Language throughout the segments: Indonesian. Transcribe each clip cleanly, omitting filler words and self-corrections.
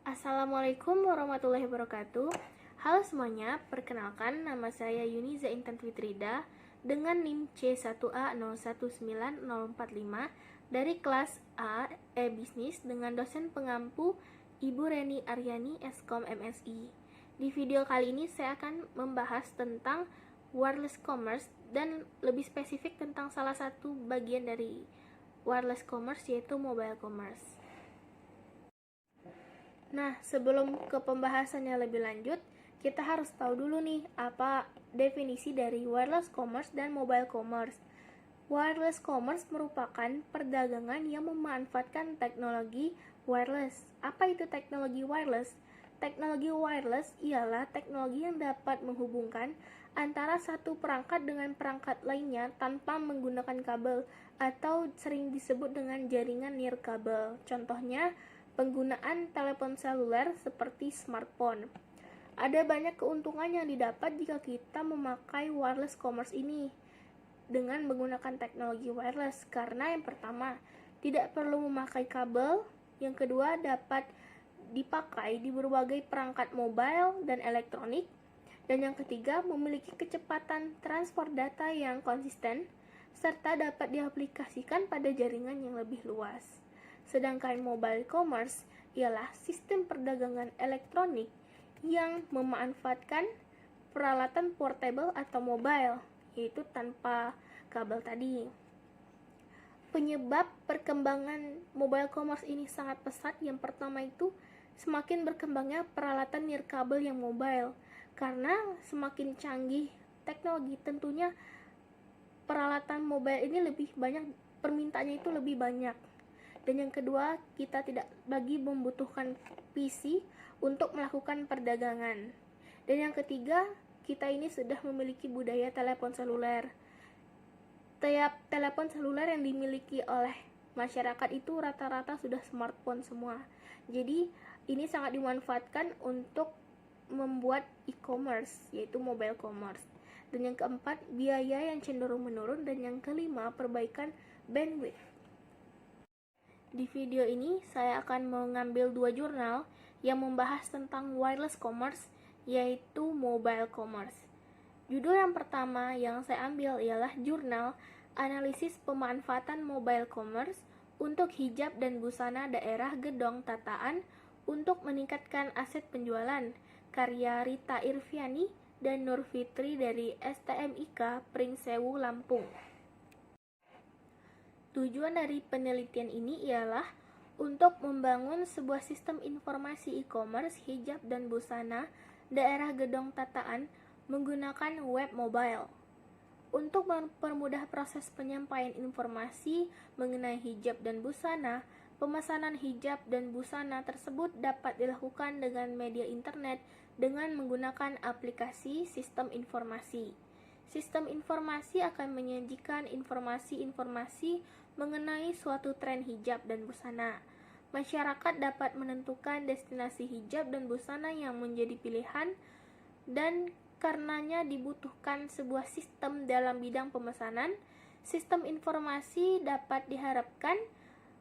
Assalamualaikum warahmatullahi wabarakatuh. Halo semuanya, perkenalkan nama saya Yuniza Intan Fitrida dengan NIM C1A019045 dari kelas A E-Bisnis dengan dosen pengampu Ibu Reni Aryani Eskom MSI. Di video kali ini saya akan membahas tentang wireless commerce dan lebih spesifik tentang salah satu bagian dari wireless commerce yaitu mobile commerce. Nah, sebelum ke pembahasannya lebih lanjut, kita harus tahu dulu nih apa definisi dari wireless commerce dan mobile commerce. Wireless commerce merupakan perdagangan yang memanfaatkan teknologi wireless. Apa itu teknologi wireless? Teknologi wireless ialah teknologi yang dapat menghubungkan antara satu perangkat dengan perangkat lainnya tanpa menggunakan kabel atau sering disebut dengan jaringan nirkabel. Contohnya, penggunaan telepon seluler seperti smartphone. Ada banyak keuntungan yang didapat jika kita memakai wireless commerce ini dengan menggunakan teknologi wireless, karena yang pertama, tidak perlu memakai kabel, yang kedua dapat dipakai di berbagai perangkat mobile dan elektronik, dan yang ketiga memiliki kecepatan transfer data yang konsisten, serta dapat diaplikasikan pada jaringan yang lebih luas. Sedangkan mobile commerce ialah sistem perdagangan elektronik yang memanfaatkan peralatan portable atau mobile, yaitu tanpa kabel tadi. Penyebab perkembangan mobile commerce ini sangat pesat. Yang pertama itu semakin berkembangnya peralatan nirkabel yang mobile, karena semakin canggih teknologi tentunya peralatan mobile ini lebih banyak, permintaannya itu lebih banyak. Dan yang kedua, kita tidak lagi membutuhkan PC untuk melakukan perdagangan. Dan yang ketiga, kita ini sudah memiliki budaya telepon seluler. Tiap telepon seluler yang dimiliki oleh masyarakat itu rata-rata sudah smartphone semua. Jadi, ini sangat dimanfaatkan untuk membuat e-commerce, yaitu mobile commerce. Dan yang keempat, biaya yang cenderung menurun. Dan yang kelima, perbaikan bandwidth. Di video ini, saya akan mengambil dua jurnal yang membahas tentang wireless commerce, yaitu mobile commerce. Judul yang pertama yang saya ambil ialah jurnal Analisis Pemanfaatan Mobile Commerce untuk Hijab dan Busana Daerah Gedong Tataan untuk Meningkatkan Aset Penjualan, karya Rita Irviani dan Nur Fitri dari STMIK Pringsewu, Lampung. Tujuan dari penelitian ini ialah untuk membangun sebuah sistem informasi e-commerce hijab dan busana daerah Gedong Tataan menggunakan web mobile. Untuk mempermudah proses penyampaian informasi mengenai hijab dan busana, pemesanan hijab dan busana tersebut dapat dilakukan dengan media internet dengan menggunakan aplikasi sistem informasi. Sistem informasi akan menyajikan informasi-informasi mengenai suatu tren hijab dan busana. Masyarakat dapat menentukan destinasi hijab dan busana yang menjadi pilihan, dan karenanya dibutuhkan sebuah sistem dalam bidang pemesanan. Sistem informasi dapat diharapkan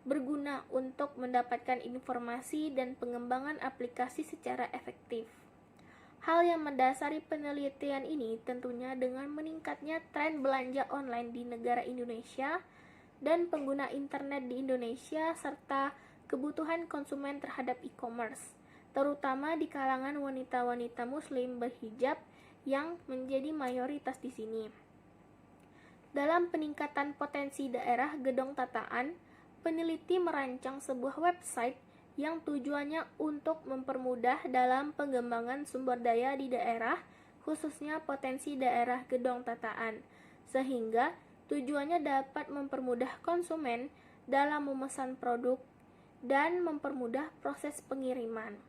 berguna untuk mendapatkan informasi dan pengembangan aplikasi secara efektif. Hal yang mendasari penelitian ini tentunya dengan meningkatnya tren belanja online di negara Indonesia dan pengguna internet di Indonesia, serta kebutuhan konsumen terhadap e-commerce, terutama di kalangan wanita-wanita muslim berhijab yang menjadi mayoritas di sini. Dalam peningkatan potensi daerah Gedong Tataan, peneliti merancang sebuah website yang tujuannya untuk mempermudah dalam pengembangan sumber daya di daerah, khususnya potensi daerah Gedong Tataan, sehingga tujuannya dapat mempermudah konsumen dalam memesan produk dan mempermudah proses pengiriman,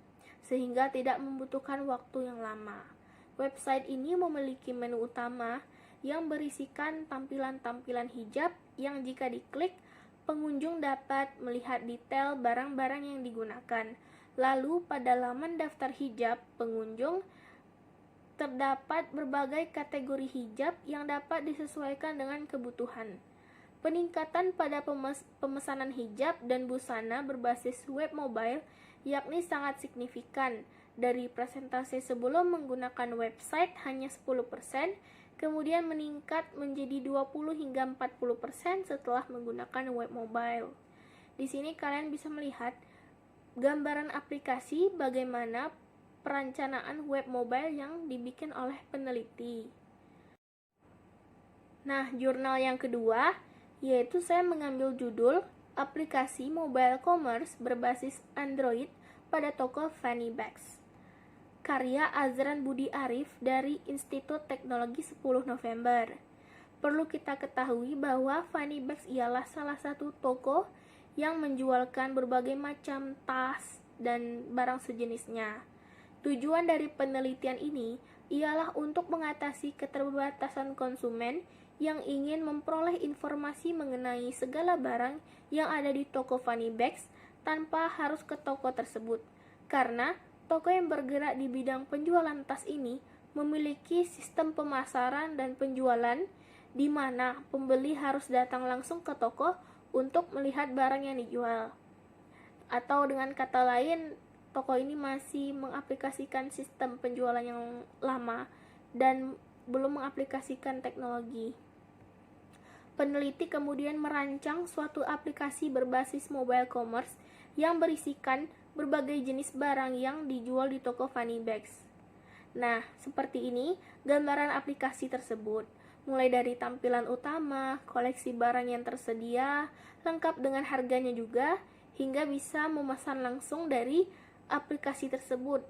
sehingga tidak membutuhkan waktu yang lama. Website ini memiliki menu utama yang berisikan tampilan-tampilan hijab yang jika diklik, pengunjung dapat melihat detail barang-barang yang digunakan. Lalu pada laman daftar hijab pengunjung terdapat berbagai kategori hijab yang dapat disesuaikan dengan kebutuhan. Peningkatan pada pemesanan hijab dan busana berbasis web mobile yakni sangat signifikan. Dari presentasi sebelum menggunakan website hanya 10%, kemudian meningkat menjadi 20 hingga 40% setelah menggunakan web mobile. Di sini kalian bisa melihat gambaran aplikasi bagaimana perencanaan web mobile yang dibikin oleh peneliti. Nah, jurnal yang kedua yaitu saya mengambil judul aplikasi mobile commerce berbasis Android pada toko Fanny Bags. Karya Azran Budi Arif dari Institut Teknologi 10 November. Perlu kita ketahui bahwa Fanny Bags ialah salah satu toko yang menjualkan berbagai macam tas dan barang sejenisnya. Tujuan dari penelitian ini ialah untuk mengatasi keterbatasan konsumen yang ingin memperoleh informasi mengenai segala barang yang ada di toko Fanny Bags tanpa harus ke toko tersebut. Karena toko yang bergerak di bidang penjualan tas ini memiliki sistem pemasaran dan penjualan di mana pembeli harus datang langsung ke toko untuk melihat barang yang dijual. Atau dengan kata lain, toko ini masih mengaplikasikan sistem penjualan yang lama dan belum mengaplikasikan teknologi. Peneliti kemudian merancang suatu aplikasi berbasis mobile commerce yang berisikan berbagai jenis barang yang dijual di toko Fanny Bags. Nah, seperti ini gambaran aplikasi tersebut, mulai dari tampilan utama, koleksi barang yang tersedia, lengkap dengan harganya juga, hingga bisa memesan langsung dari aplikasi tersebut.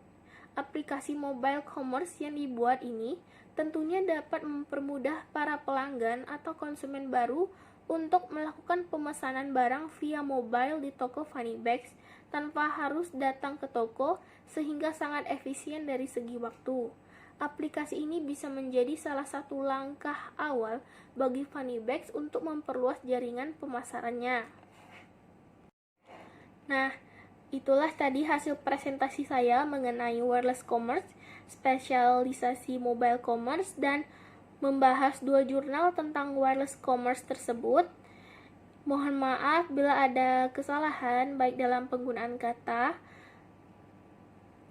Aplikasi mobile commerce yang dibuat ini tentunya dapat mempermudah para pelanggan atau konsumen baru untuk melakukan pemesanan barang via mobile di toko Fanny Bags tanpa harus datang ke toko, sehingga sangat efisien dari segi waktu. Aplikasi ini bisa menjadi salah satu langkah awal bagi Fanny Bags untuk memperluas jaringan pemasarannya. Nah, itulah tadi hasil presentasi saya mengenai wireless commerce, spesialisasi mobile commerce, dan membahas 2 jurnal tentang wireless commerce tersebut. Mohon maaf bila ada kesalahan baik dalam penggunaan kata.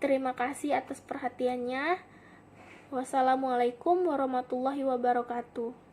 Terima kasih atas perhatiannya. Wassalamualaikum warahmatullahi wabarakatuh.